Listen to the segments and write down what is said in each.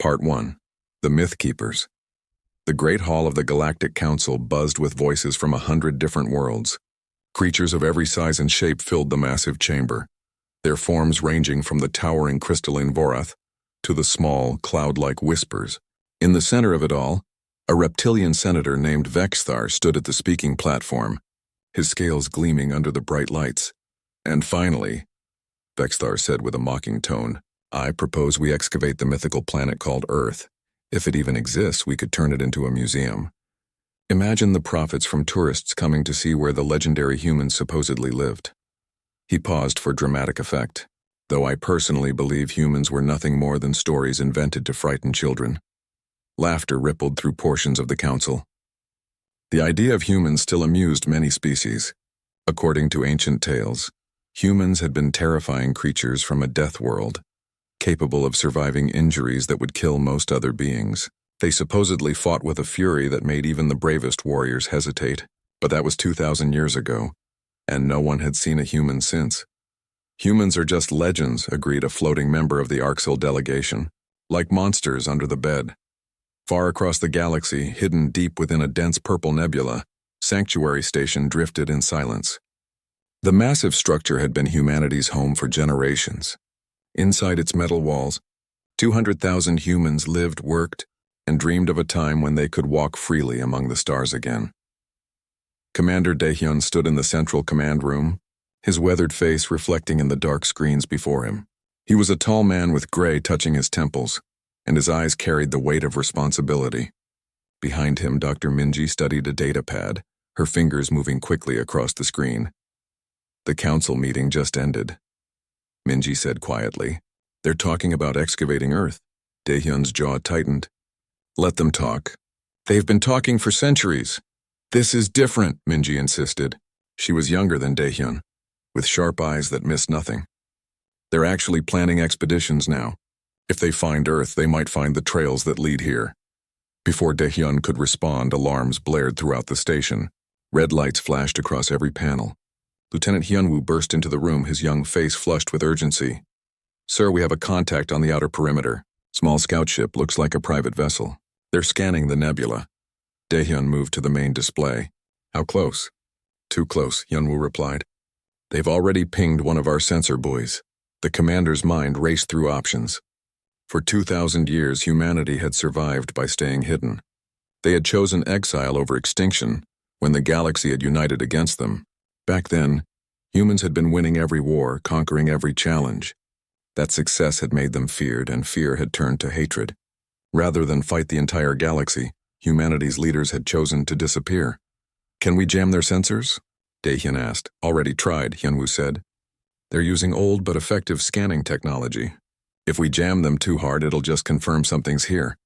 Part 1. The Myth Keepers. The Great Hall of the Galactic Council buzzed with voices from 100 different worlds. Creatures of every size and shape filled the massive chamber, their forms ranging from the towering crystalline Vorath to the small, cloud-like whispers. In the center of it all, a reptilian senator named Vexthar stood at the speaking platform, his scales gleaming under the bright lights. And finally, Vexthar said with a mocking tone, "I propose we excavate the mythical planet called Earth. If it even exists, we could turn it into a museum. Imagine the profits from tourists coming to see where the legendary humans supposedly lived." He paused for dramatic effect, though I personally believe humans were nothing more than stories invented to frighten children. Laughter rippled through portions of the council. The idea of humans still amused many species. According to ancient tales, humans had been terrifying creatures from a death world, capable of surviving injuries that would kill most other beings. They supposedly fought with a fury that made even the bravest warriors hesitate, but that was 2,000 years ago, and no one had seen a human since. "Humans are just legends," agreed a floating member of the Arxil delegation, "like monsters under the bed." Far across the galaxy, hidden deep within a dense purple nebula, Sanctuary Station drifted in silence. The massive structure had been humanity's home for generations. Inside its metal walls, 200,000 humans lived, worked, and dreamed of a time when they could walk freely among the stars again. Commander Daehyun stood in the central command room, his weathered face reflecting in the dark screens before him. He was a tall man with gray touching his temples, and his eyes carried the weight of responsibility. Behind him, Dr. Minji studied a data pad, her fingers moving quickly across the screen. "The council meeting just ended," Minji said quietly. "They're talking about excavating Earth." Daehyun's jaw tightened. "Let them talk. They've been talking for centuries." "This is different," Minji insisted. She was younger than Daehyun, with sharp eyes that missed nothing. "They're actually planning expeditions now. If they find Earth, they might find the trails that lead here." Before Daehyun could respond, alarms blared throughout the station. Red lights flashed across every panel. Lieutenant Hyunwoo burst into the room, his young face flushed with urgency. "Sir, we have a contact on the outer perimeter. Small scout ship, looks like a private vessel. They're scanning the nebula." Daehyun moved to the main display. "How close?" "Too close," Hyunwoo replied. "They've already pinged one of our sensor buoys." The commander's mind raced through options. For 2,000 years, humanity had survived by staying hidden. They had chosen exile over extinction when the galaxy had united against them. Back then, humans had been winning every war, conquering every challenge. That success had made them feared, and fear had turned to hatred. Rather than fight the entire galaxy, humanity's leaders had chosen to disappear. "Can we jam their sensors?" Daehyun asked. "Already tried," Hyunwoo said. "They're using old but effective scanning technology. If we jam them too hard, it'll just confirm something's here."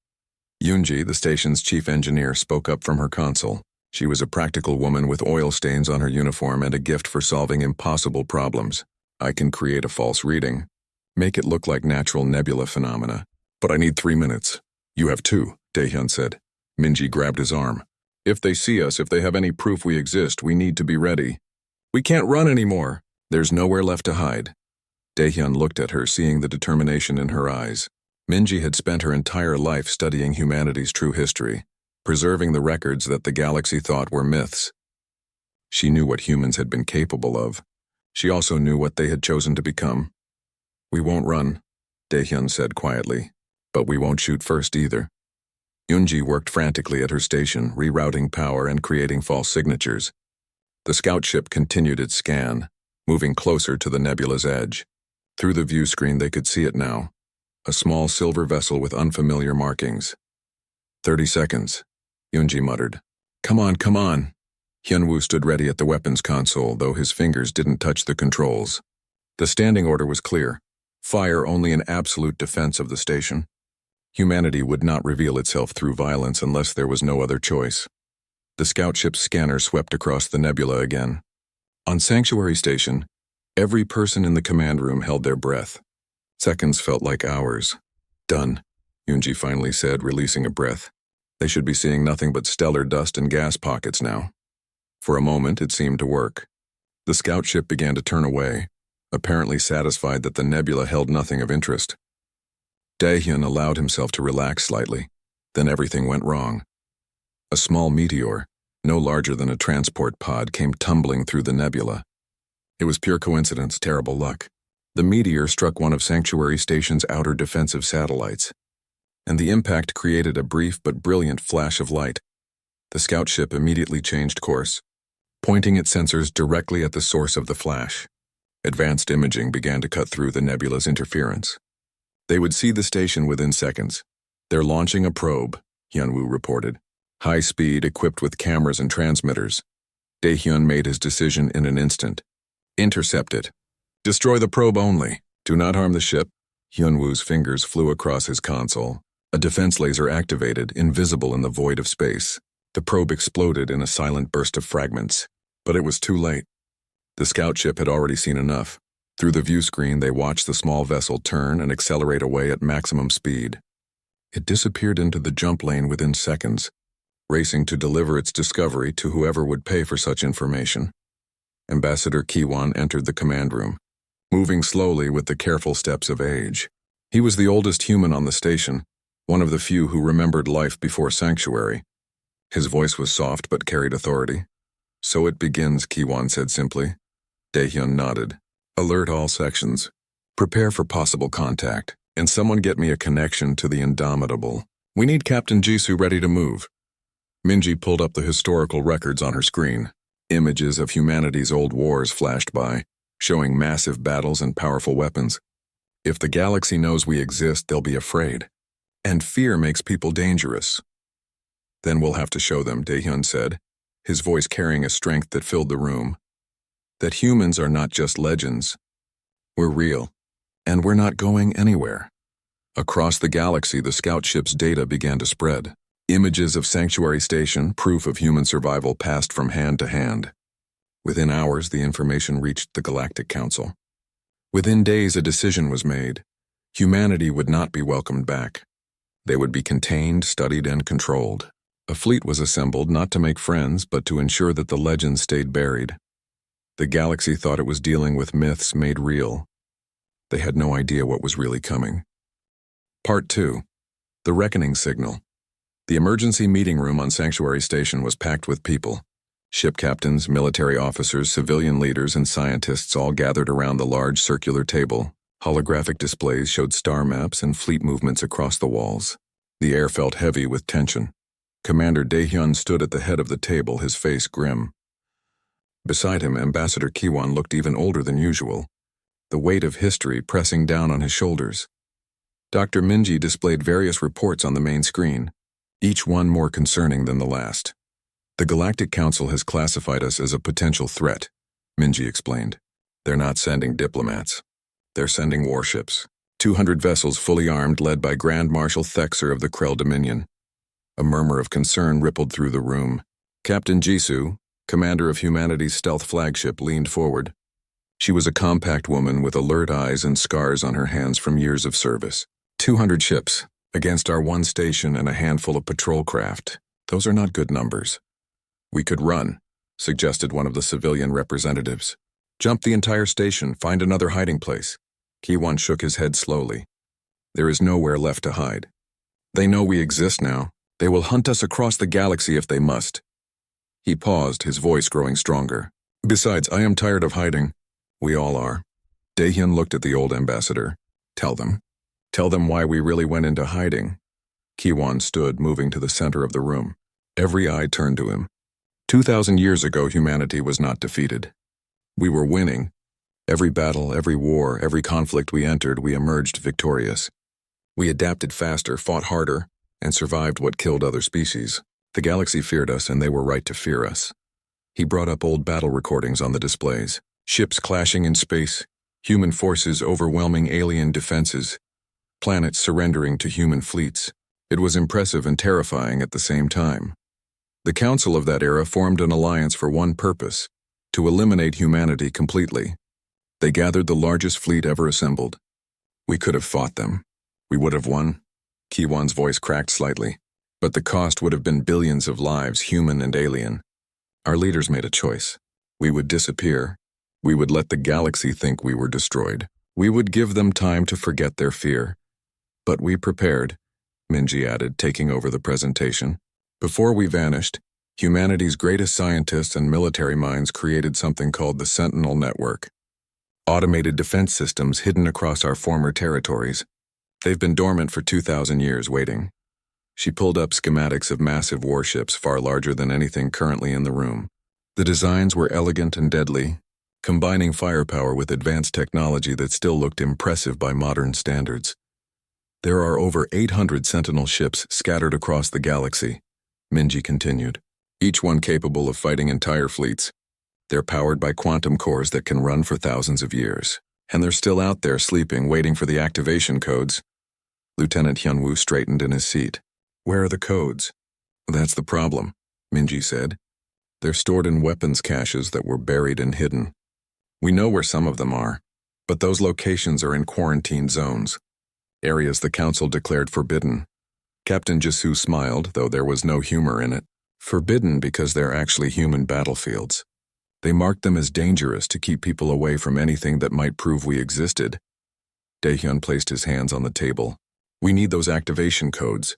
Yoonji, the station's chief engineer, spoke up from her console. She was a practical woman with oil stains on her uniform and a gift for solving impossible problems. "I can create a false reading, make it look like natural nebula phenomena. But I need 3 minutes." "You have 2, Daehyun said. Minji grabbed his arm. "If they see us, if they have any proof we exist, we need to be ready. We can't run anymore. There's nowhere left to hide." Daehyun looked at her, seeing the determination in her eyes. Minji had spent her entire life studying humanity's true history, preserving the records that the galaxy thought were myths. She knew what humans had been capable of. She also knew what they had chosen to become. "We won't run," Daehyun said quietly, "but we won't shoot first either." Yoonji worked frantically at her station, rerouting power and creating false signatures. The scout ship continued its scan, moving closer to the nebula's edge. Through the view screen they could see it now, a small silver vessel with unfamiliar markings. 30 seconds, Yoonji muttered. Come on. Hyunwoo stood ready at the weapons console, though his fingers didn't touch the controls. The standing order was clear. Fire only in absolute defense of the station. Humanity would not reveal itself through violence unless there was no other choice. The scout ship's scanner swept across the nebula again. On Sanctuary Station, every person in the command room held their breath. Seconds felt like hours. Done, Yoonji finally said, releasing a breath. They should be seeing nothing but stellar dust and gas pockets now. For a moment, it seemed to work. The scout ship began to turn away, apparently satisfied that the nebula held nothing of interest. Daehyun allowed himself to relax slightly. Then everything went wrong. A small meteor, no larger than a transport pod, came tumbling through the nebula. It was pure coincidence, terrible luck. The meteor struck one of Sanctuary Station's outer defensive satellites, and the impact created a brief but brilliant flash of light. The scout ship immediately changed course, pointing its sensors directly at the source of the flash. Advanced imaging began to cut through the nebula's interference. They would see the station within seconds. "They're launching a probe," Hyunwoo reported. "High speed, equipped with cameras and transmitters." Daehyun made his decision in an instant. "Intercept it. Destroy the probe only. Do not harm the ship." Hyunwoo's fingers flew across his console. A defense laser activated, invisible in the void of space. The probe exploded in a silent burst of fragments. But it was too late. The scout ship had already seen enough. Through the view screen, they watched the small vessel turn and accelerate away at maximum speed. It disappeared into the jump lane within seconds, racing to deliver its discovery to whoever would pay for such information. Ambassador Kiwon entered the command room, moving slowly with the careful steps of age. He was the oldest human on the station, one of the few who remembered life before Sanctuary. His voice was soft but carried authority. "So it begins," Kiwon said simply. Daehyun nodded. "Alert all sections. Prepare for possible contact, and someone get me a connection to the Indomitable. We need Captain Jisoo ready to move." Minji pulled up the historical records on her screen. Images of humanity's old wars flashed by, showing massive battles and powerful weapons. "If the galaxy knows we exist, they'll be afraid. And fear makes people dangerous." "Then we'll have to show them," Daehyun said, his voice carrying a strength that filled the room. "That humans are not just legends. We're real. And we're not going anywhere." Across the galaxy, the scout ship's data began to spread. Images of Sanctuary Station, proof of human survival, passed from hand to hand. Within hours, the information reached the Galactic Council. Within days, a decision was made. Humanity would not be welcomed back. They would be contained, studied, and controlled. A fleet was assembled not to make friends, but to ensure that the legends stayed buried. The galaxy thought it was dealing with myths made real. They had no idea what was really coming. Part 2. The Reckoning Signal. The emergency meeting room on Sanctuary Station was packed with people. Ship captains, military officers, civilian leaders, and scientists all gathered around the large circular table. Holographic displays showed star maps and fleet movements across the walls. The air felt heavy with tension. Commander Daehyun stood at the head of the table, his face grim. Beside him, Ambassador Kiwon looked even older than usual, the weight of history pressing down on his shoulders. Dr. Minji displayed various reports on the main screen, each one more concerning than the last. "The Galactic Council has classified us as a potential threat," Minji explained. "They're not sending diplomats. They're sending warships. 200 vessels fully armed, led by Grand Marshal Thexer of the Krell Dominion." A murmur of concern rippled through the room. Captain Jisoo, commander of humanity's stealth flagship, leaned forward. She was a compact woman with alert eyes and scars on her hands from years of service. 200 ships, against our one station and a handful of patrol craft. Those are not good numbers. "We could run," suggested one of the civilian representatives. "Jump the entire station, find another hiding place." Kiwon shook his head slowly. "There is nowhere left to hide. They know we exist now. They will hunt us across the galaxy if they must." He paused, his voice growing stronger. "Besides, I am tired of hiding. We all are." Daehyun looked at the old ambassador. "Tell them. Tell them why we really went into hiding." Kiwon stood, moving to the center of the room. Every eye turned to him. 2,000 years ago, humanity was not defeated. We were winning. Every battle, every war, every conflict we entered, we emerged victorious. We adapted faster, fought harder, and survived what killed other species. The galaxy feared us, and they were right to fear us. He brought up old battle recordings on the displays. Ships clashing in space, human forces overwhelming alien defenses, planets surrendering to human fleets. It was impressive and terrifying at the same time. The council of that era formed an alliance for one purpose: to eliminate humanity completely. They gathered the largest fleet ever assembled. We could have fought them. We would have won. Kiwon's voice cracked slightly. But the cost would have been billions of lives, human and alien. Our leaders made a choice. We would disappear. We would let the galaxy think we were destroyed. We would give them time to forget their fear. But we prepared, Minji added, taking over the presentation. Before we vanished, humanity's greatest scientists and military minds created something called the Sentinel Network. Automated defense systems hidden across our former territories. They've been dormant for 2,000 years waiting. She pulled up schematics of massive warships far larger than anything currently in the room. The designs were elegant and deadly, combining firepower with advanced technology that still looked impressive by modern standards. There are over 800 Sentinel ships scattered across the galaxy, Minji continued, each one capable of fighting entire fleets. They're powered by quantum cores that can run for thousands of years, and they're still out there sleeping, waiting for the activation codes. Lieutenant Hyunwoo straightened in his seat. Where are the codes? That's the problem, Minji said. They're stored in weapons caches that were buried and hidden. We know where some of them are, but those locations are in quarantine zones, areas the Council declared forbidden. Captain Jisoo smiled, though there was no humor in it. Forbidden because they're actually human battlefields. They marked them as dangerous to keep people away from anything that might prove we existed. Daehyun placed his hands on the table. We need those activation codes.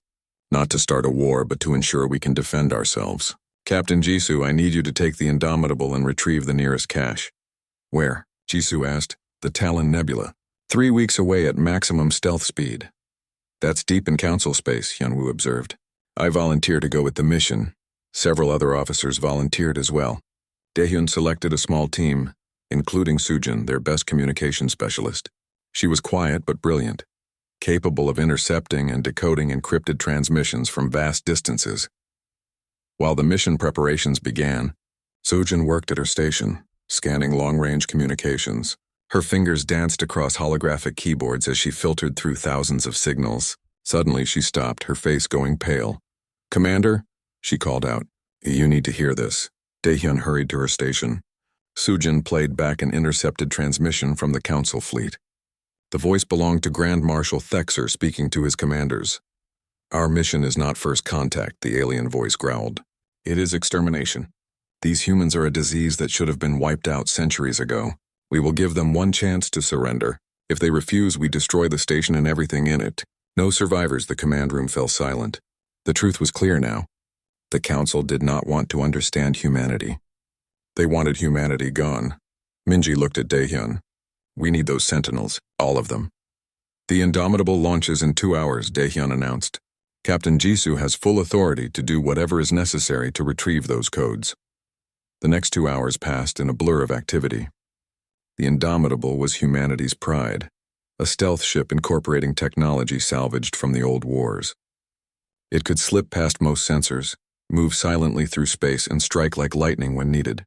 Not to start a war, but to ensure we can defend ourselves. Captain Jisoo, I need you to take the Indomitable and retrieve the nearest cache. Where? Jisoo asked. The Talon Nebula. 3 weeks away at maximum stealth speed. That's deep in Council space, Hyunwoo observed. I volunteer to go with the mission. Several other officers volunteered as well. Daehyun selected a small team, including Sujin, their best communication specialist. She was quiet but brilliant, capable of intercepting and decoding encrypted transmissions from vast distances. While the mission preparations began, Sujin worked at her station, scanning long-range communications. Her fingers danced across holographic keyboards as she filtered through thousands of signals. Suddenly she stopped, her face going pale. Commander, she called out. You need to hear this. Daehyun hurried to her station. Sujin played back an intercepted transmission from the Council fleet. The voice belonged to Grand Marshal Thexer speaking to his commanders. Our mission is not first contact, the alien voice growled. It is extermination. These humans are a disease that should have been wiped out centuries ago. We will give them one chance to surrender. If they refuse, we destroy the station and everything in it. No survivors. The command room fell silent. The truth was clear now. The Council did not want to understand humanity. They wanted humanity gone. Minji looked at Daehyun. We need those Sentinels, all of them. The Indomitable launches in 2 hours, Daehyun announced. Captain Jisoo has full authority to do whatever is necessary to retrieve those codes. The next 2 hours passed in a blur of activity. The Indomitable was humanity's pride, a stealth ship incorporating technology salvaged from the old wars. It could slip past most sensors, move silently through space, and strike like lightning when needed.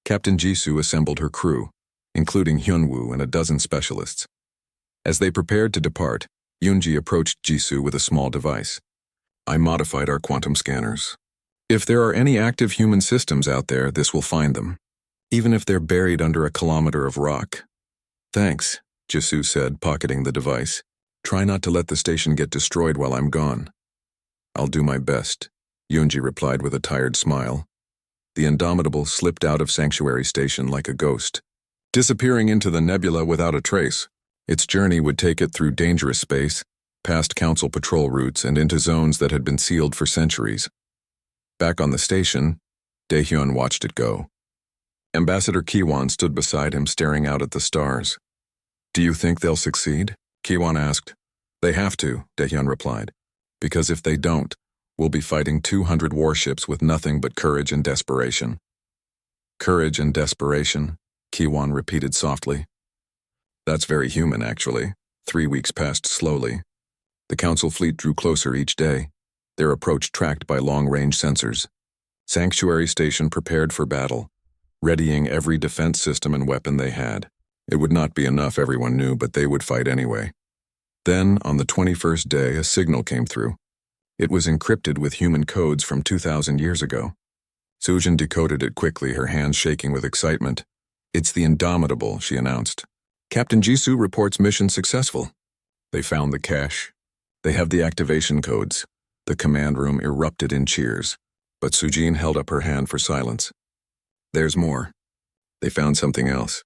Captain Jisoo assembled her crew, including Hyunwoo and a dozen specialists. As they prepared to depart, Yoonji approached Jisoo with a small device. I modified our quantum scanners. If there are any active human systems out there, this will find them, even if they're buried under a kilometer of rock. Thanks, Jisoo said, pocketing the device. Try not to let the station get destroyed while I'm gone. I'll do my best, Yoonji replied with a tired smile. The Indomitable slipped out of Sanctuary Station like a ghost, disappearing into the nebula without a trace. Its journey would take it through dangerous space, past Council patrol routes and into zones that had been sealed for centuries. Back on the station, Daehyun watched it go. Ambassador Kiwon stood beside him, staring out at the stars. Do you think they'll succeed? Kiwon asked. They have to, Daehyun replied, because if they don't, we'll be fighting 200 warships with nothing but courage and desperation. Courage and desperation, Kiwon repeated softly. That's very human, actually. 3 weeks passed slowly. The Council fleet drew closer each day, their approach tracked by long-range sensors. Sanctuary Station prepared for battle, readying every defense system and weapon they had. It would not be enough, everyone knew, but they would fight anyway. Then, on the 21st day, a signal came through. It was encrypted with human codes from 2,000 years ago. Sujin decoded it quickly, her hands shaking with excitement. It's the Indomitable, she announced. Captain Jisoo reports mission successful. They found the cache. They have the activation codes. The command room erupted in cheers, but Sujin held up her hand for silence. There's more. They found something else.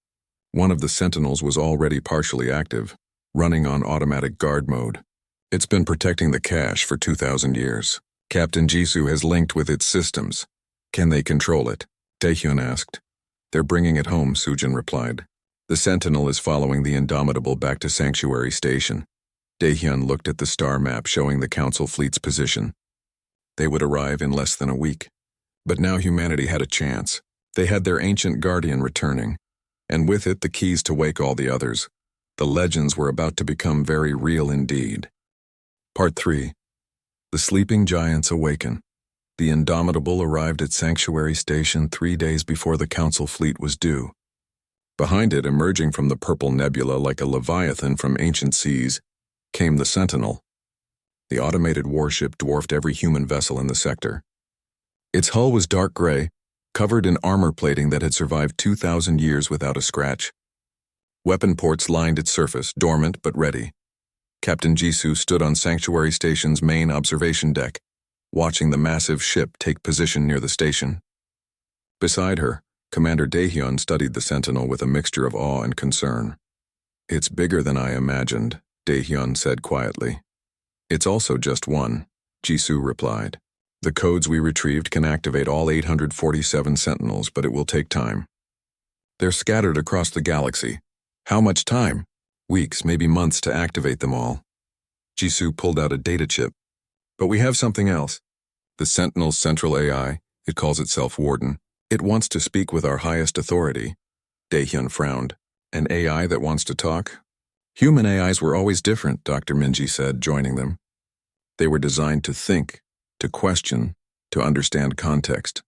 One of the Sentinels was already partially active, running on automatic guard mode. It's been protecting the cache for 2,000 years. Captain Jisoo has linked with its systems. Can they control it? Daehyun asked. They're bringing it home, Sujin replied. The Sentinel is following the Indomitable back to Sanctuary Station. Daehyun looked at the star map showing the Council fleet's position. They would arrive in less than a week. But now humanity had a chance. They had their ancient guardian returning, and with it the keys to wake all the others. The legends were about to become very real indeed. Part 3. The Sleeping Giants Awaken. The Indomitable arrived at Sanctuary Station 3 days before the Council fleet was due. Behind it, emerging from the purple nebula like a leviathan from ancient seas, came the Sentinel. The automated warship dwarfed every human vessel in the sector. Its hull was dark gray, covered in armor plating that had survived 2,000 years without a scratch. Weapon ports lined its surface, dormant but ready. Captain Jisoo stood on Sanctuary Station's main observation deck, watching the massive ship take position near the station. Beside her, Commander Daehyun studied the Sentinel with a mixture of awe and concern. It's bigger than I imagined, Daehyun said quietly. It's also just one, Jisoo replied. The codes we retrieved can activate all 847 Sentinels, but it will take time. They're scattered across the galaxy. How much time? Weeks, maybe months to activate them all. Jisoo pulled out a data chip. But we have something else. The Sentinel's central AI, it calls itself Warden. It wants to speak with our highest authority. Daehyun frowned. An AI that wants to talk? Human AIs were always different, Dr. Minji said, joining them. They were designed to think, to question, to understand context.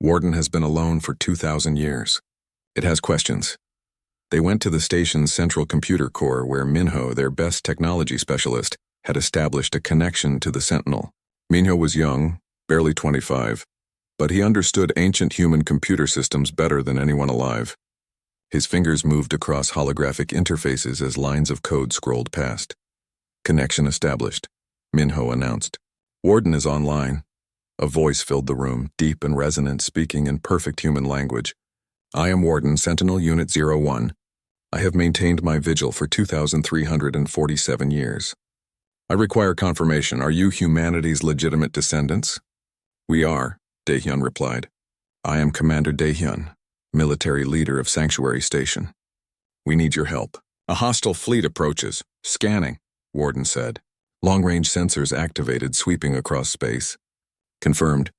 Warden has been alone for 2,000 years. It has questions. They went to the station's central computer core where Minho, their best technology specialist, had established a connection to the Sentinel. Minho was young, barely 25, but he understood ancient human computer systems better than anyone alive. His fingers moved across holographic interfaces as lines of code scrolled past. Connection established, Minho announced. Warden is online. A voice filled the room, deep and resonant, speaking in perfect human language. I am Warden, Sentinel Unit 01. I have maintained my vigil for 2,347 years. I require confirmation. Are you humanity's legitimate descendants? We are, Daehyun replied. I am Commander Daehyun, military leader of Sanctuary Station. We need your help. A hostile fleet approaches. Scanning, Warden said. Long-range sensors activated, sweeping across space. Confirmed.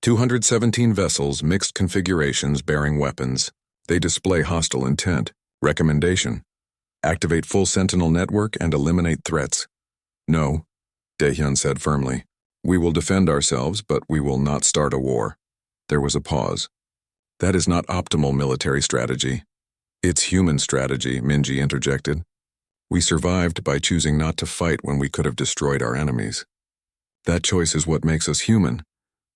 217 vessels, mixed configurations bearing weapons. They display hostile intent. Recommendation. Activate full Sentinel network and eliminate threats. No, Daehyun said firmly. We will defend ourselves, but we will not start a war. There was a pause. That is not optimal military strategy. It's human strategy, Minji interjected. We survived by choosing not to fight when we could have destroyed our enemies. That choice is what makes us human.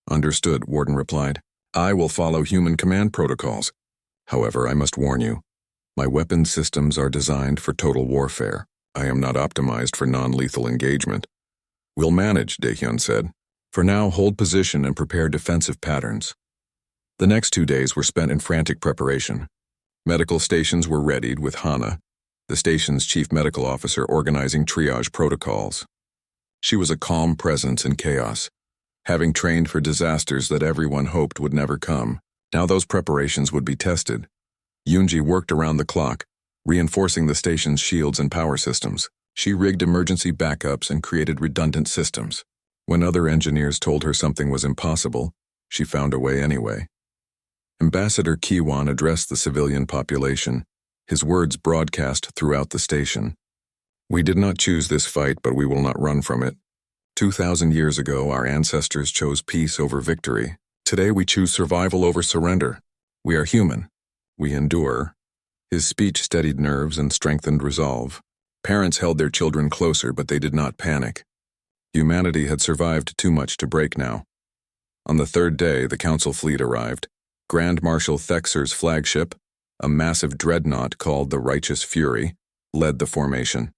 Understood, Warden replied. I will follow human command protocols. However, I must warn you. My weapon systems are designed for total warfare. I am not optimized for non-lethal engagement. We'll manage, Daehyun said. For now, hold position and prepare defensive patterns. The next 2 days were spent in frantic preparation. Medical stations were readied with Hana, the station's chief medical officer, organizing triage protocols. She was a calm presence in chaos, having trained for disasters that everyone hoped would never come. Now those preparations would be tested. Yoonji worked around the clock, reinforcing the station's shields and power systems. She rigged emergency backups and created redundant systems. When other engineers told her something was impossible, she found a way anyway. Ambassador Kiwon addressed the civilian population, his words broadcast throughout the station. We did not choose this fight, but we will not run from it. 2,000 years ago, our ancestors chose peace over victory. Today we choose survival over surrender. We are human. We endure. His speech steadied nerves and strengthened resolve. Parents held their children closer, but they did not panic. Humanity had survived too much to break now. On the third day, the Council fleet arrived. Grand Marshal Thexer's flagship, a massive dreadnought called the Righteous Fury, led the formation.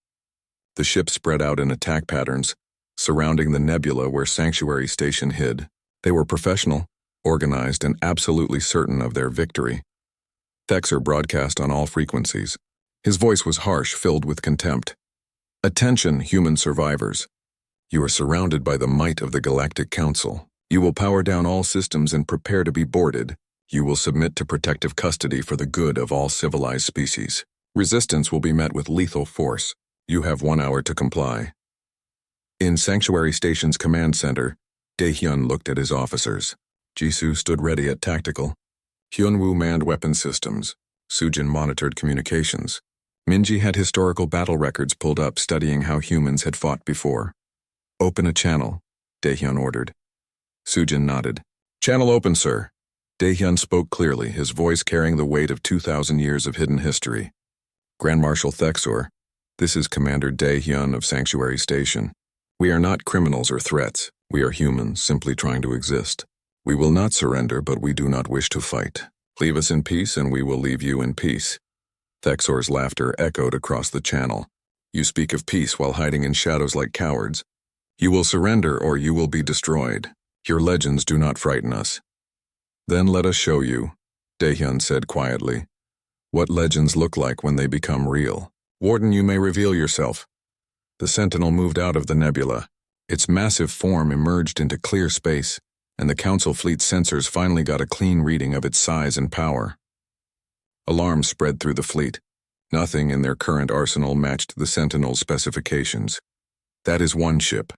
The ship spread out in attack patterns, surrounding the nebula where Sanctuary Station hid. They were professional, organized, and absolutely certain of their victory. Thexer broadcast on all frequencies. His voice was harsh, filled with contempt. Attention, human survivors. You are surrounded by the might of the Galactic Council. You will power down all systems and prepare to be boarded. You will submit to protective custody for the good of all civilized species. Resistance will be met with lethal force. You have 1 hour to comply. In Sanctuary Station's command center, Dae-hyun looked at his officers. Jisoo stood ready at tactical. Hyunwoo manned weapon systems. Sujin monitored communications. Minji had historical battle records pulled up studying how humans had fought before. Open a channel, Dae-hyun ordered. Sujin nodded. Channel open, sir. Dae-hyun spoke clearly, his voice carrying the weight of 2,000 years of hidden history. Grand Marshal Thexor, this is Commander Dae-hyun of Sanctuary Station. We are not criminals or threats. We are humans, simply trying to exist. We will not surrender, but we do not wish to fight. Leave us in peace, and we will leave you in peace. Thexor's laughter echoed across the channel. You speak of peace while hiding in shadows like cowards. You will surrender or you will be destroyed. Your legends do not frighten us. Then let us show you, Dae-hyun said quietly, what legends look like when they become real. Warden, you may reveal yourself. The Sentinel moved out of the nebula. Its massive form emerged into clear space, and the Council fleet's sensors finally got a clean reading of its size and power. Alarms spread through the fleet. Nothing in their current arsenal matched the Sentinel's specifications. That is one ship,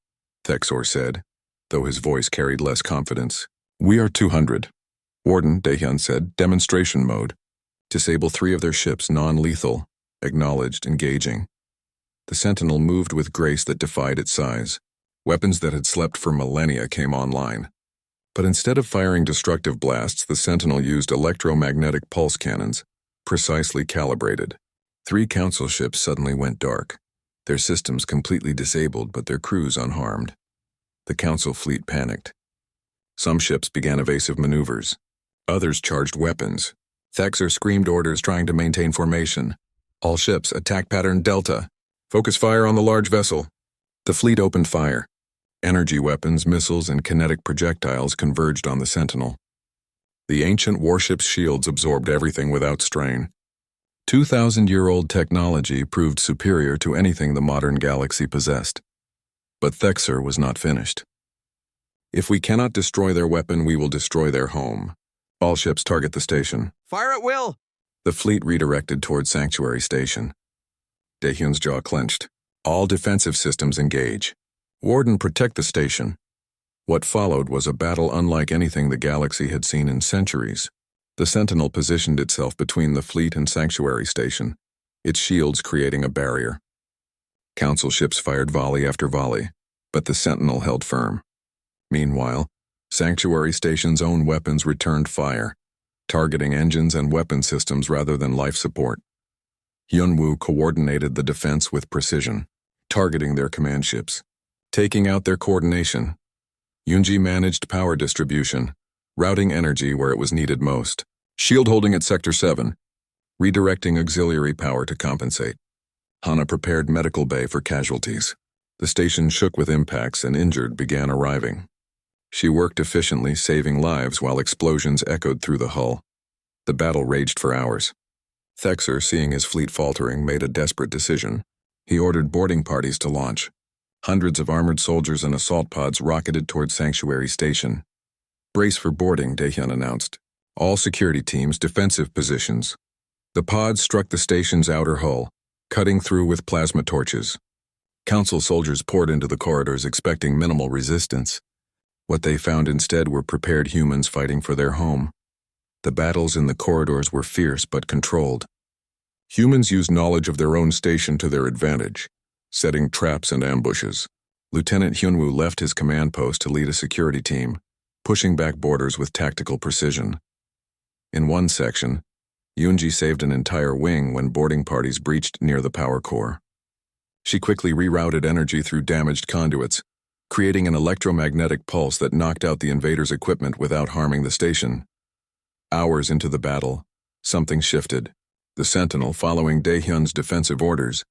Thexor said, though his voice carried less confidence. We are 200. Warden, Dae-hyun said, demonstration mode. Disable 3 of their ships, non-lethal. Acknowledged, engaging. The Sentinel moved with grace that defied its size. Weapons that had slept for millennia came online. But instead of firing destructive blasts, the Sentinel used electromagnetic pulse cannons, precisely calibrated. 3 Council ships suddenly went dark, their systems completely disabled but their crews unharmed. The Council fleet panicked. Some ships began evasive maneuvers. Others charged weapons. Thexor screamed orders trying to maintain formation. All ships, attack pattern Delta. Focus fire on the large vessel. The fleet opened fire. Energy weapons, missiles, and kinetic projectiles converged on the Sentinel. The ancient warship's shields absorbed everything without strain. 2,000-year-old technology proved superior to anything the modern galaxy possessed. But Thexor was not finished. If we cannot destroy their weapon, we will destroy their home. All ships target the station. Fire at will! The fleet redirected toward Sanctuary Station. Dae-hyun's jaw clenched. All defensive systems engage. Warden, protect the station. What followed was a battle unlike anything the galaxy had seen in centuries. The Sentinel positioned itself between the fleet and Sanctuary Station, its shields creating a barrier. Council ships fired volley after volley, but the Sentinel held firm. Meanwhile, Sanctuary Station's own weapons returned fire, targeting engines and weapon systems rather than life support. Hyunwoo coordinated the defense with precision, targeting their command ships, taking out their coordination. Yoonji managed power distribution, routing energy where it was needed most, shield holding at Sector 7, redirecting auxiliary power to compensate. Hana prepared medical bay for casualties. The station shook with impacts and injured began arriving. She worked efficiently, saving lives while explosions echoed through the hull. The battle raged for hours. Thexor, seeing his fleet faltering, made a desperate decision. He ordered boarding parties to launch. Hundreds of armored soldiers and assault pods rocketed toward Sanctuary Station. Brace for boarding, Dae-hyun announced. All security teams, defensive positions. The pods struck the station's outer hull, cutting through with plasma torches. Council soldiers poured into the corridors expecting minimal resistance. What they found instead were prepared humans fighting for their home. The battles in the corridors were fierce but controlled. Humans used knowledge of their own station to their advantage, setting traps and ambushes. Lieutenant Hyunwoo left his command post to lead a security team, pushing back borders with tactical precision. In one section, Yoonji saved an entire wing when boarding parties breached near the power core. She quickly rerouted energy through damaged conduits, creating an electromagnetic pulse that knocked out the invaders' equipment without harming the station. Hours into the battle, something shifted. The Sentinel, following Dae-hyun's defensive orders,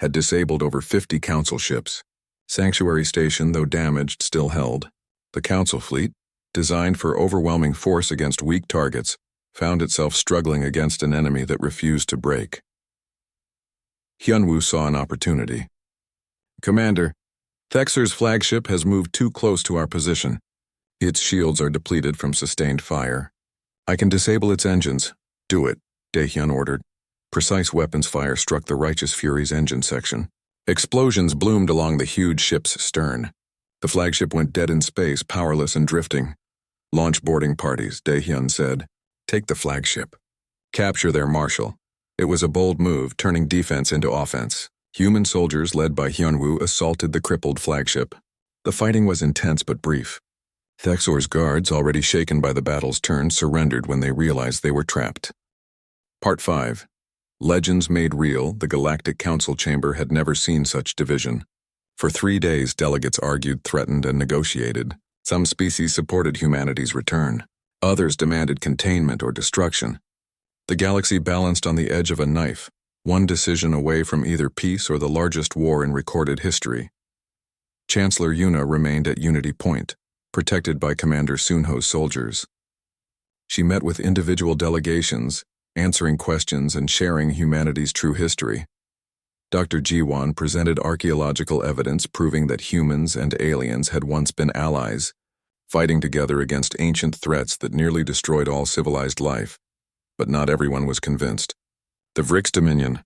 had disabled over 50 Council ships. Sanctuary Station, though damaged, still held. The Council fleet, designed for overwhelming force against weak targets, found itself struggling against an enemy that refused to break. Hyunwoo saw an opportunity. Commander, Thexer's flagship has moved too close to our position. Its shields are depleted from sustained fire. I can disable its engines. Do it, Daehyun ordered. Precise weapons fire struck the Righteous Fury's engine section. Explosions bloomed along the huge ship's stern. The flagship went dead in space, powerless and drifting. Launch boarding parties, Daehyun said. Take the flagship. Capture their marshal. It was a bold move, turning defense into offense. Human soldiers led by Hyunwoo assaulted the crippled flagship. The fighting was intense but brief. Thexor's guards, already shaken by the battle's turn, surrendered when they realized they were trapped. Part 5. Legends made real, the Galactic Council chamber had never seen such division. For 3 days, delegates argued, threatened, and negotiated. Some species supported humanity's return. Others demanded containment or destruction. The galaxy balanced on the edge of a knife, one decision away from either peace or the largest war in recorded history. Chancellor Yuna remained at Unity Point, protected by Commander Sunho's soldiers. She met with individual delegations, answering questions and sharing humanity's true history. Dr. Jiwon presented archaeological evidence proving that humans and aliens had once been allies, fighting together against ancient threats that nearly destroyed all civilized life. But not everyone was convinced. The Vrix Dominion,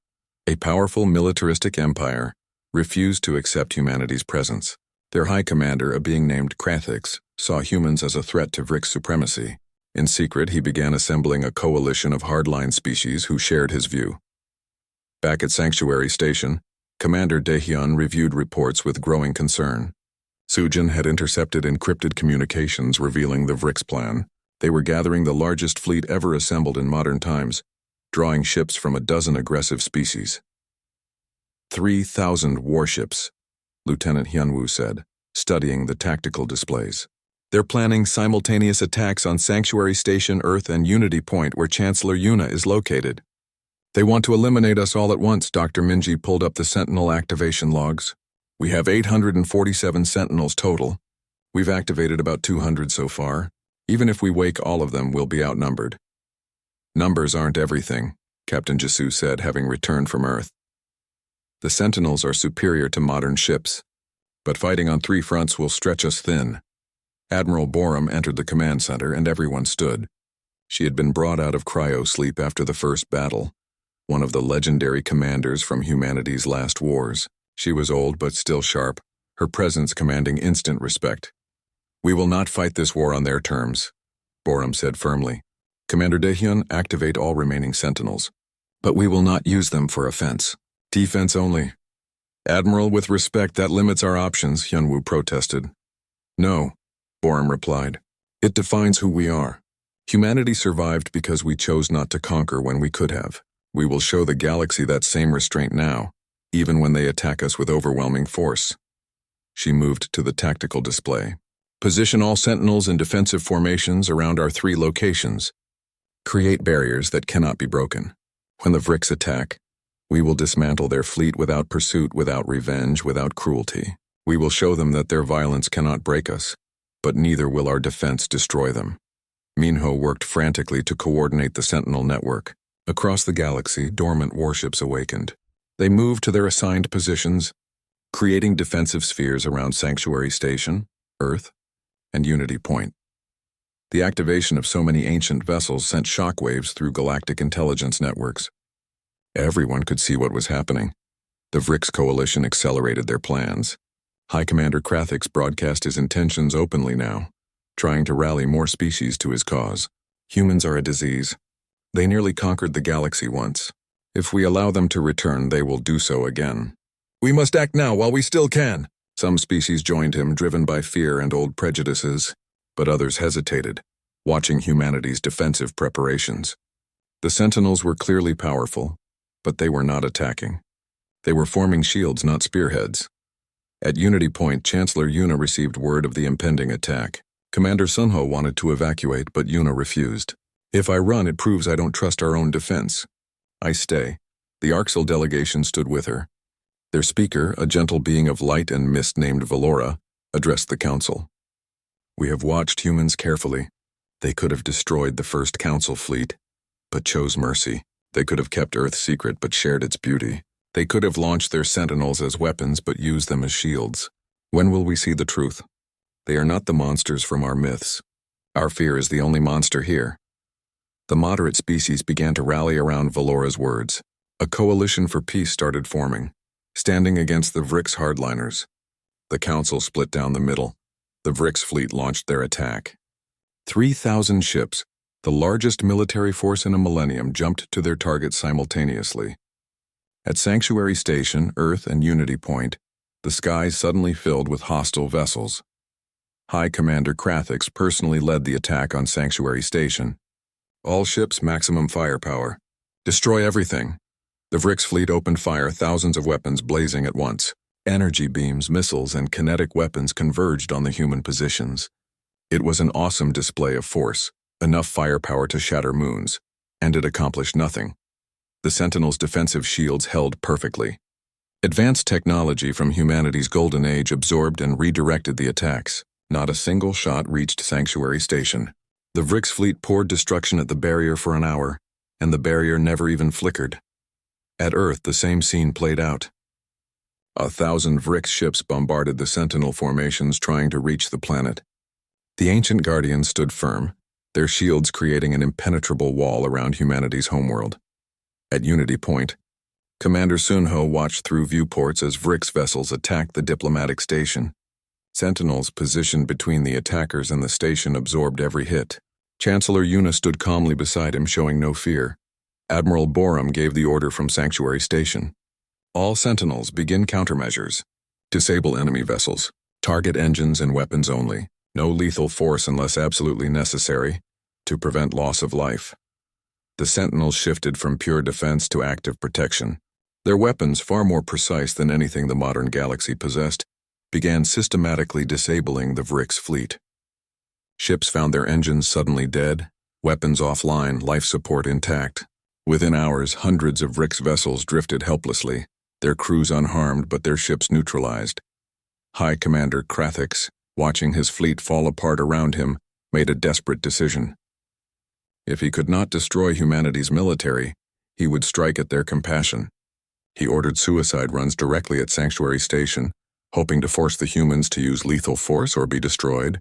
a powerful militaristic empire, refused to accept humanity's presence. Their high commander, a being named Krathix, saw humans as a threat to Vrix supremacy. In secret, he began assembling a coalition of hardline species who shared his view. Back at Sanctuary Station, Commander Daehyun reviewed reports with growing concern. Sujin had intercepted encrypted communications revealing the Vrix plan. They were gathering the largest fleet ever assembled in modern times, drawing ships from a dozen aggressive species. 3,000 warships, Lieutenant Hyunwoo said, studying the tactical displays. They're planning simultaneous attacks on Sanctuary Station, Earth, and Unity Point, where Chancellor Yuna is located. They want to eliminate us all at once. Dr. Minji pulled up the Sentinel activation logs. We have 847 Sentinels total. We've activated about 200 so far. Even if we wake all of them, we'll be outnumbered. Numbers aren't everything, Captain Jisoo said, having returned from Earth. The Sentinels are superior to modern ships, but fighting on 3 fronts will stretch us thin. Admiral Borum entered the command center and everyone stood. She had been brought out of cryo-sleep after the first battle, one of the legendary commanders from humanity's last wars. She was old but still sharp, her presence commanding instant respect. We will not fight this war on their terms, Borum said firmly. Commander Daehyun, activate all remaining Sentinels. But we will not use them for offense. Defense only. Admiral, with respect, that limits our options, Hyunwoo protested. No, Borum replied. It defines who we are. Humanity survived because we chose not to conquer when we could have. We will show the galaxy that same restraint now, even when they attack us with overwhelming force. She moved to the tactical display. Position all Sentinels in defensive formations around our 3 locations. Create barriers that cannot be broken. When the Vrix attack, we will dismantle their fleet without pursuit, without revenge, without cruelty. We will show them that their violence cannot break us, but neither will our defense destroy them. Minho worked frantically to coordinate the Sentinel network. Across the galaxy, dormant warships awakened. They moved to their assigned positions, creating defensive spheres around Sanctuary Station, Earth, and Unity Point. The activation of so many ancient vessels sent shockwaves through galactic intelligence networks. Everyone could see what was happening. The Vrix coalition accelerated their plans. High Commander Krathix broadcast his intentions openly now, trying to rally more species to his cause. Humans are a disease. They nearly conquered the galaxy once. If we allow them to return, they will do so again. We must act now while we still can. Some species joined him, driven by fear and old prejudices, but others hesitated, watching humanity's defensive preparations. The Sentinels were clearly powerful, but they were not attacking. They were forming shields, not spearheads. At Unity Point, Chancellor Yuna received word of the impending attack. Commander Sunho wanted to evacuate, but Yuna refused. If I run, it proves I don't trust our own defense. I stay. The Arxel delegation stood with her. Their speaker, a gentle being of light and mist named Valora, addressed the council. We have watched humans carefully. They could have destroyed the first council fleet, but chose mercy. They could have kept Earth secret, but shared its beauty. They could have launched their sentinels as weapons but used them as shields. When will we see the truth? They are not the monsters from our myths. Our fear is the only monster here. The moderate species began to rally around Valora's words. A coalition for peace started forming, standing against the Vrix hardliners. The council split down the middle. The Vrix fleet launched their attack. 3,000 ships, the largest military force in a millennium, jumped to their target simultaneously. At Sanctuary Station, Earth, and Unity Point, the skies suddenly filled with hostile vessels. High Commander Krathix personally led the attack on Sanctuary Station. All ships maximum firepower. Destroy everything. The Vrix fleet opened fire, thousands of weapons blazing at once. Energy beams, missiles, and kinetic weapons converged on the human positions. It was an awesome display of force, enough firepower to shatter moons, and it accomplished nothing. The Sentinels' defensive shields held perfectly. Advanced technology from humanity's golden age absorbed and redirected the attacks. Not a single shot reached Sanctuary Station. The Vrix fleet poured destruction at the barrier for an hour, and the barrier never even flickered. At Earth, the same scene played out. 1,000 Vrix ships bombarded the Sentinel formations trying to reach the planet. The ancient Guardians stood firm, their shields creating an impenetrable wall around humanity's homeworld. At Unity Point, Commander Sunho watched through viewports as Vrix vessels attacked the diplomatic station. Sentinels positioned between the attackers and the station absorbed every hit. Chancellor Yuna stood calmly beside him, showing no fear. Admiral Borum gave the order from Sanctuary Station. All Sentinels begin countermeasures. Disable enemy vessels. Target engines and weapons only. No lethal force unless absolutely necessary, to prevent loss of life. The Sentinels shifted from pure defense to active protection. Their weapons, far more precise than anything the modern galaxy possessed, began systematically disabling the Vrix fleet. Ships found their engines suddenly dead, weapons offline, life support intact. Within hours, hundreds of Vrix vessels drifted helplessly, their crews unharmed but their ships neutralized. High Commander Krathix, watching his fleet fall apart around him, made a desperate decision. If he could not destroy humanity's military, he would strike at their compassion. He ordered suicide runs directly at Sanctuary Station, hoping to force the humans to use lethal force or be destroyed.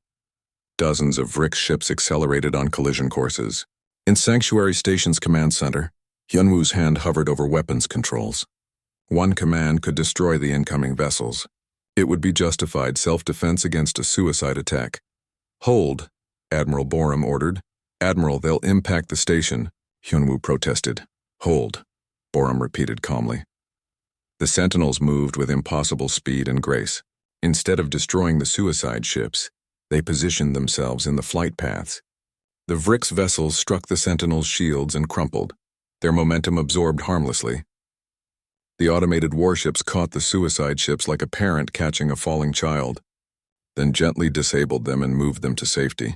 Dozens of Vrix ships accelerated on collision courses. In Sanctuary Station's command center, Hyunwoo's hand hovered over weapons controls. One command could destroy the incoming vessels. It would be justified self-defense against a suicide attack. Hold, Admiral Borum ordered. Admiral, they'll impact the station, Hyunwoo protested. Hold, Borum repeated calmly. The Sentinels moved with impossible speed and grace. Instead of destroying the suicide ships, they positioned themselves in the flight paths. The Vrix vessels struck the Sentinels' shields and crumpled, their momentum absorbed harmlessly. The automated warships caught the suicide ships like a parent catching a falling child, then gently disabled them and moved them to safety.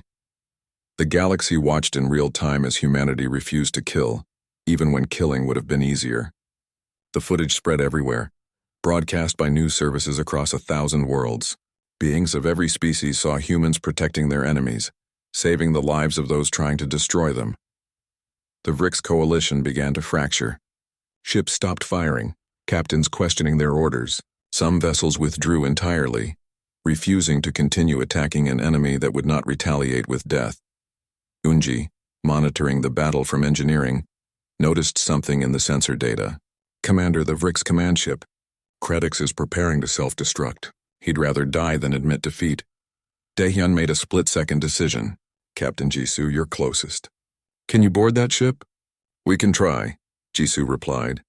The galaxy watched in real time as humanity refused to kill, even when killing would have been easier. The footage spread everywhere, broadcast by news services across 1,000 worlds. Beings of every species saw humans protecting their enemies, saving the lives of those trying to destroy them. The Vrix coalition began to fracture. Ships stopped firing, captains questioning their orders. Some vessels withdrew entirely, refusing to continue attacking an enemy that would not retaliate with death. Unji, monitoring the battle from engineering, noticed something in the sensor data. Commander, the Vrix command ship. Krathix is preparing to self-destruct. He'd rather die than admit defeat. Daehyun made a split-second decision. Captain Jisoo, you're closest. Can you board that ship? We can try, Jisoo replied.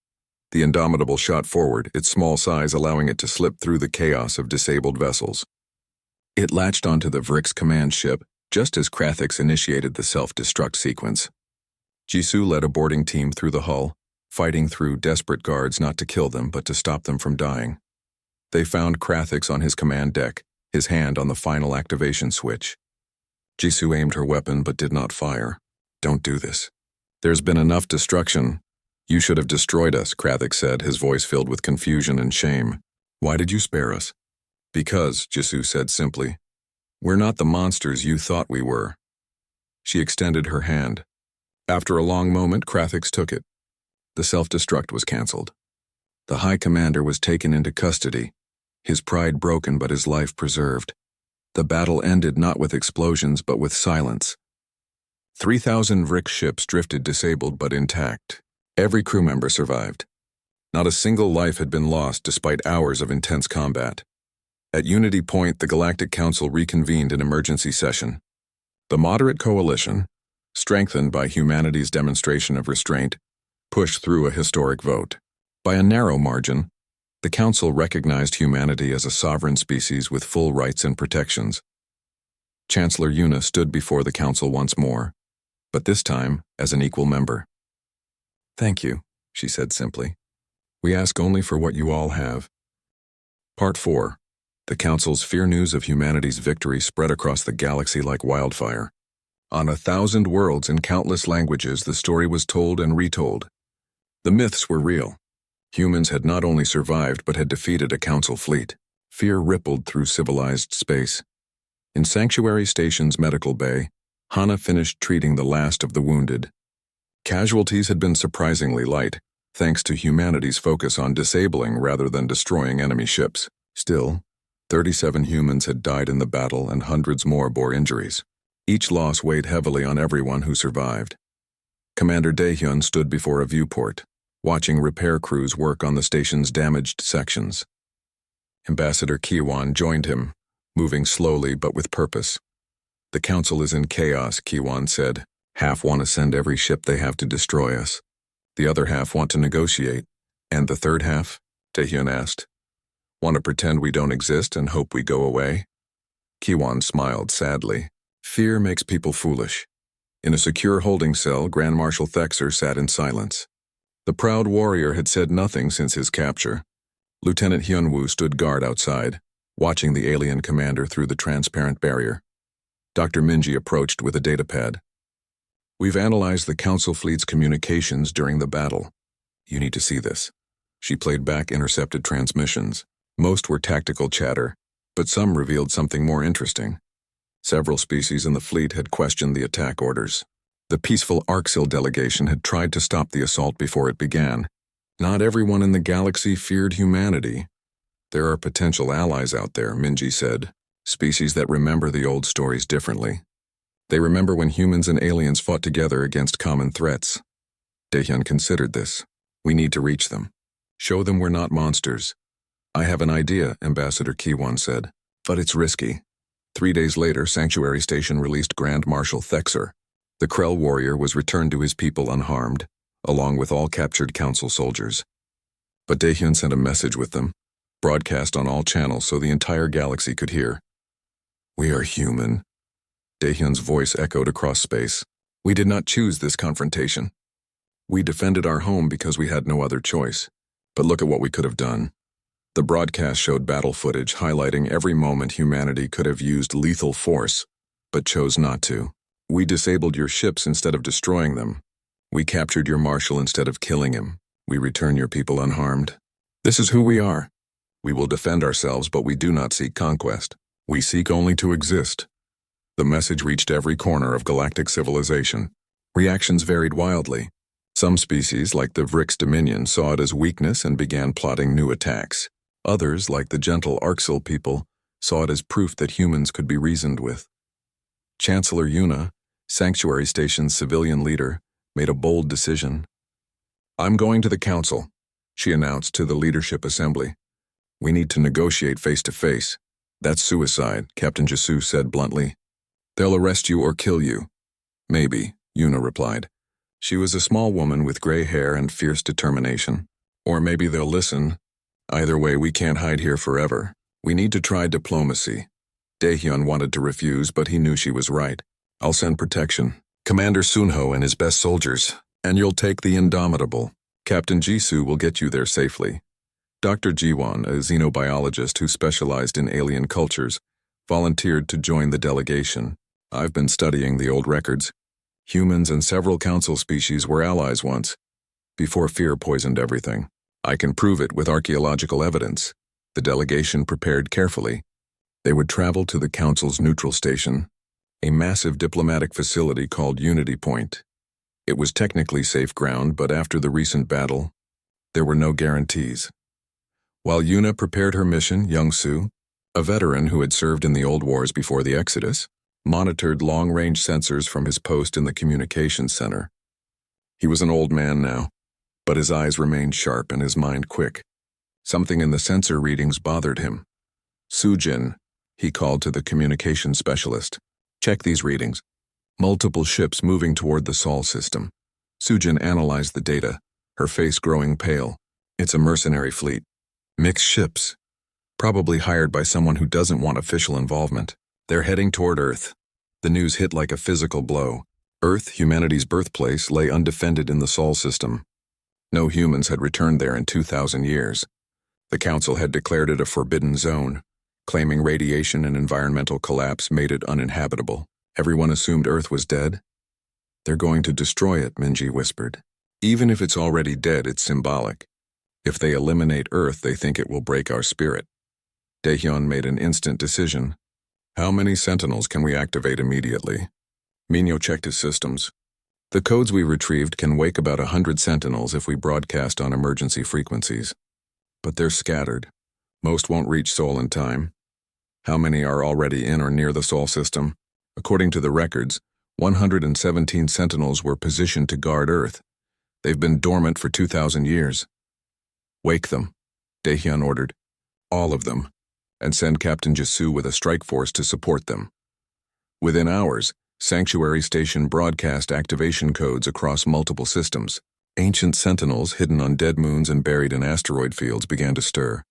The Indomitable shot forward, its small size allowing it to slip through the chaos of disabled vessels. It latched onto the Vrix command ship, just as Krathix initiated the self-destruct sequence. Jisoo led a boarding team through the hull, fighting through desperate guards not to kill them but to stop them from dying. They found Krathix on his command deck, his hand on the final activation switch. Jisoo aimed her weapon but did not fire. Don't do this. There's been enough destruction. You should have destroyed us, Krathix said, his voice filled with confusion and shame. Why did you spare us? Because, Jisoo said simply. We're not the monsters you thought we were. She extended her hand. After a long moment, Krathix took it. The self-destruct was cancelled. The High Commander was taken into custody, his pride broken but his life preserved. The battle ended not with explosions but with silence. 3,000 Vrick ships drifted disabled but intact. Every crew member survived. Not a single life had been lost despite hours of intense combat. At Unity Point, the Galactic Council reconvened an emergency session. The moderate coalition, strengthened by humanity's demonstration of restraint, pushed through a historic vote. By a narrow margin, the Council recognized humanity as a sovereign species with full rights and protections. Chancellor Una stood before the Council once more, but this time as an equal member. "Thank you," she said simply. "We ask only for what you all have." Part 4. The Council's fear news of humanity's victory spread across the galaxy like wildfire. On 1,000 worlds in countless languages, the story was told and retold. The myths were real. Humans had not only survived but had defeated a Council fleet. Fear rippled through civilized space. In Sanctuary Station's medical bay, Hana finished treating the last of the wounded. Casualties had been surprisingly light, thanks to humanity's focus on disabling rather than destroying enemy ships. Still, 37 humans had died in the battle and hundreds more bore injuries. Each loss weighed heavily on everyone who survived. Commander Daehyun stood before a viewport, watching repair crews work on the station's damaged sections. Ambassador Kiwon joined him, moving slowly but with purpose. "The Council is in chaos," Kiwon said. "Half want to send every ship they have to destroy us. The other half want to negotiate. And the third half?" Daehyun asked. "Want to pretend we don't exist and hope we go away?" Kiwon smiled sadly. "Fear makes people foolish." In a secure holding cell, Grand Marshal Thexer sat in silence. The proud warrior had said nothing since his capture. Lieutenant Hyunwoo stood guard outside, watching the alien commander through the transparent barrier. Dr. Minji approached with a datapad. "We've analyzed the Council fleet's communications during the battle. You need to see this." She played back intercepted transmissions. Most were tactical chatter, but some revealed something more interesting. Several species in the fleet had questioned the attack orders. The peaceful Arxil delegation had tried to stop the assault before it began. Not everyone in the galaxy feared humanity. "There are potential allies out there," Minji said. "Species that remember the old stories differently. They remember when humans and aliens fought together against common threats." Daehyun considered this. "We need to reach them. Show them we're not monsters." "I have an idea," Ambassador Kiwon said, "but it's risky." 3 days later, Sanctuary Station released Grand Marshal Thexer. The Krell warrior was returned to his people unharmed, along with all captured Council soldiers. But Daehyun sent a message with them, broadcast on all channels so the entire galaxy could hear. "We are human." Daehyun's voice echoed across space. "We did not choose this confrontation. We defended our home because we had no other choice. But look at what we could have done." The broadcast showed battle footage highlighting every moment humanity could have used lethal force, but chose not to. "We disabled your ships instead of destroying them. We captured your marshal instead of killing him. We return your people unharmed. This is who we are. We will defend ourselves, but we do not seek conquest. We seek only to exist." The message reached every corner of galactic civilization. Reactions varied wildly. Some species, like the Vrix Dominion, saw it as weakness and began plotting new attacks. Others, like the gentle Arxil people, saw it as proof that humans could be reasoned with. Chancellor Una, Sanctuary Station's civilian leader, made a bold decision. "I'm going to the Council," she announced to the Leadership Assembly. "We need to negotiate face-to-face." "That's suicide," Captain Jisoo said bluntly. "They'll arrest you or kill you." "Maybe," Una replied. She was a small woman with gray hair and fierce determination. "Or maybe they'll listen. Either way, we can't hide here forever. We need to try diplomacy." Daehyun wanted to refuse, but he knew she was right. "I'll send protection. Commander Sunho and his best soldiers, and you'll take the Indomitable. Captain Jisoo will get you there safely." Dr. Jiwon, a xenobiologist who specialized in alien cultures, volunteered to join the delegation. "I've been studying the old records. Humans and several Council species were allies once, before fear poisoned everything. I can prove it with archaeological evidence." The delegation prepared carefully. They would travel to the Council's neutral station, a massive diplomatic facility called Unity Point. It was technically safe ground, but after the recent battle, there were no guarantees. While Yuna prepared her mission, Young-Soo, a veteran who had served in the old wars before the Exodus, monitored long-range sensors from his post in the communications center. He was an old man now, but his eyes remained sharp and his mind quick. Something in the sensor readings bothered him. Sujin, he called to the communications specialist. Check these readings. Multiple ships moving toward the Sol system. Sujin analyzed the data, her face growing pale. It's a mercenary fleet. Mixed ships. Probably hired by someone who doesn't want official involvement. They're heading toward Earth. The news hit like a physical blow. Earth, humanity's birthplace, lay undefended in the Sol system. No humans had returned there in 2,000 years. The Council had declared it a forbidden zone, claiming radiation and environmental collapse made it uninhabitable. Everyone assumed Earth was dead. They're going to destroy it, Minji whispered. Even if it's already dead, it's symbolic. If they eliminate Earth, they think it will break our spirit. Daehyun made an instant decision. How many sentinels can we activate immediately? Minyo checked his systems. The codes we retrieved can wake about 100 sentinels if we broadcast on emergency frequencies. But they're scattered. Most won't reach Sol in time. How many are already in or near the Sol system? According to the records, 117 sentinels were positioned to guard Earth. They've been dormant for 2,000 years. Wake them, Daehyun ordered. All of them, and send Captain Jisoo with a strike force to support them. Within hours, Sanctuary Station broadcast activation codes across multiple systems. Ancient sentinels hidden on dead moons and buried in asteroid fields began to stir.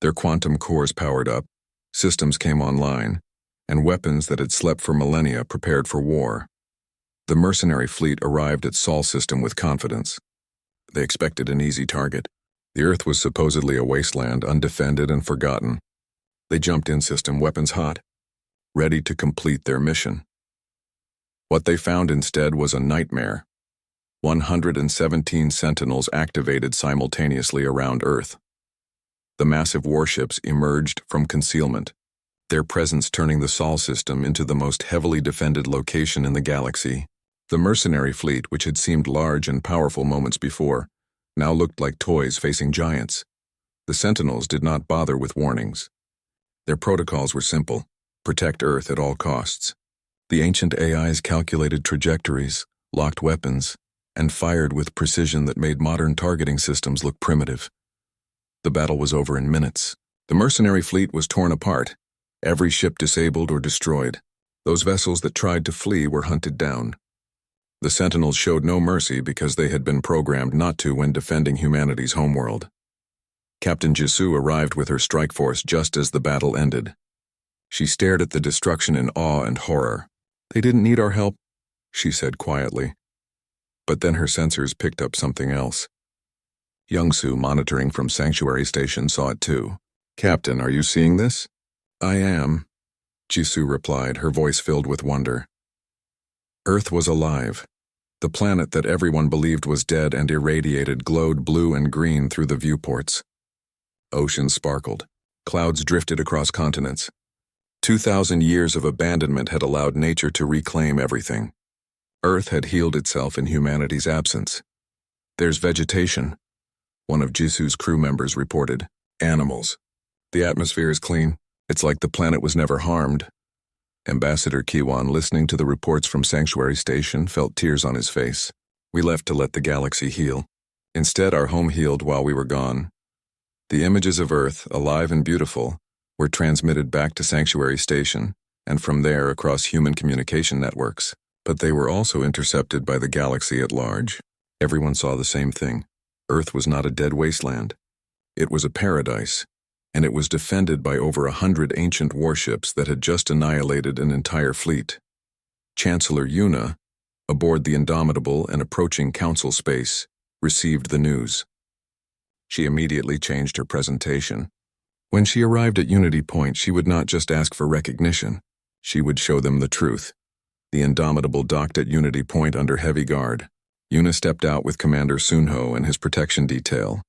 Their quantum cores powered up, systems came online, and weapons that had slept for millennia prepared for war. The mercenary fleet arrived at Sol system with confidence. They expected an easy target. The Earth was supposedly a wasteland, undefended and forgotten. They jumped in system, weapons hot, ready to complete their mission. What they found instead was a nightmare. 117 sentinels activated simultaneously around Earth. The massive warships emerged from concealment, their presence turning the Sol system into the most heavily defended location in the galaxy. The mercenary fleet, which had seemed large and powerful moments before, now looked like toys facing giants. The sentinels did not bother with warnings. Their protocols were simple: protect Earth at all costs. The ancient AIs calculated trajectories, locked weapons, and fired with precision that made modern targeting systems look primitive. The battle was over in minutes. The mercenary fleet was torn apart, every ship disabled or destroyed. Those vessels that tried to flee were hunted down. The Sentinels showed no mercy because they had been programmed not to when defending humanity's homeworld. Captain Jisoo arrived with her strike force just as the battle ended. She stared at the destruction in awe and horror. "They didn't need our help," she said quietly. But then her sensors picked up something else. Young-Soo, monitoring from Sanctuary Station, saw it too. "Captain, are you seeing this?" "I am," Jisoo replied, her voice filled with wonder. Earth was alive. The planet that everyone believed was dead and irradiated glowed blue and green through the viewports. Oceans sparkled. Clouds drifted across continents. 2,000 years of abandonment had allowed nature to reclaim everything. Earth had healed itself in humanity's absence. "There's vegetation," one of Jisoo's crew members reported. "Animals. The atmosphere is clean. It's like the planet was never harmed." Ambassador Kiwan, listening to the reports from Sanctuary Station, felt tears on his face. "We left to let the galaxy heal. Instead, our home healed while we were gone." The images of Earth, alive and beautiful, were transmitted back to Sanctuary Station, and from there across human communication networks. But they were also intercepted by the galaxy at large. Everyone saw the same thing. Earth was not a dead wasteland. It was a paradise, and it was defended by over 100 ancient warships that had just annihilated an entire fleet. Chancellor Yuna, aboard the Indomitable and approaching Council space, received the news. She immediately changed her presentation. When she arrived at Unity Point, she would not just ask for recognition. She would show them the truth. The Indomitable docked at Unity Point under heavy guard. Yuna stepped out with Commander Sunho and his protection detail,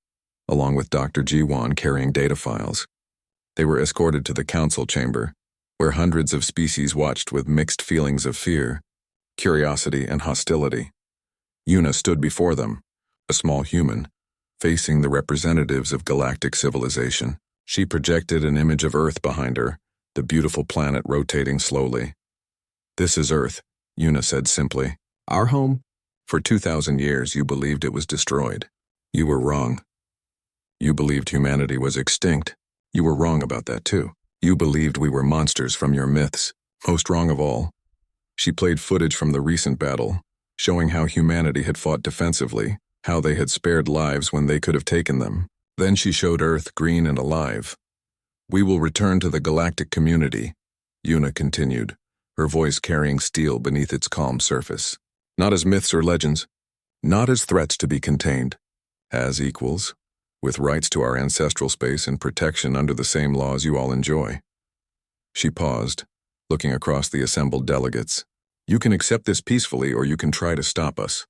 along with Dr. Jiwon carrying data files. They were escorted to the council chamber, where hundreds of species watched with mixed feelings of fear, curiosity, and hostility. Yuna stood before them, a small human, facing the representatives of galactic civilization. She projected an image of Earth behind her, the beautiful planet rotating slowly. "This is Earth," Una said simply. "Our home? For 2,000 years you believed it was destroyed. You were wrong. You believed humanity was extinct. You were wrong about that too. You believed we were monsters from your myths. Most wrong of all." She played footage from the recent battle, showing how humanity had fought defensively, how they had spared lives when they could have taken them. Then she showed Earth green and alive. "We will return to the galactic community," Una continued, her voice carrying steel beneath its calm surface. "Not as myths or legends, not as threats to be contained, as equals, with rights to our ancestral space and protection under the same laws you all enjoy." She paused, looking across the assembled delegates. "You can accept this peacefully or you can try to stop us.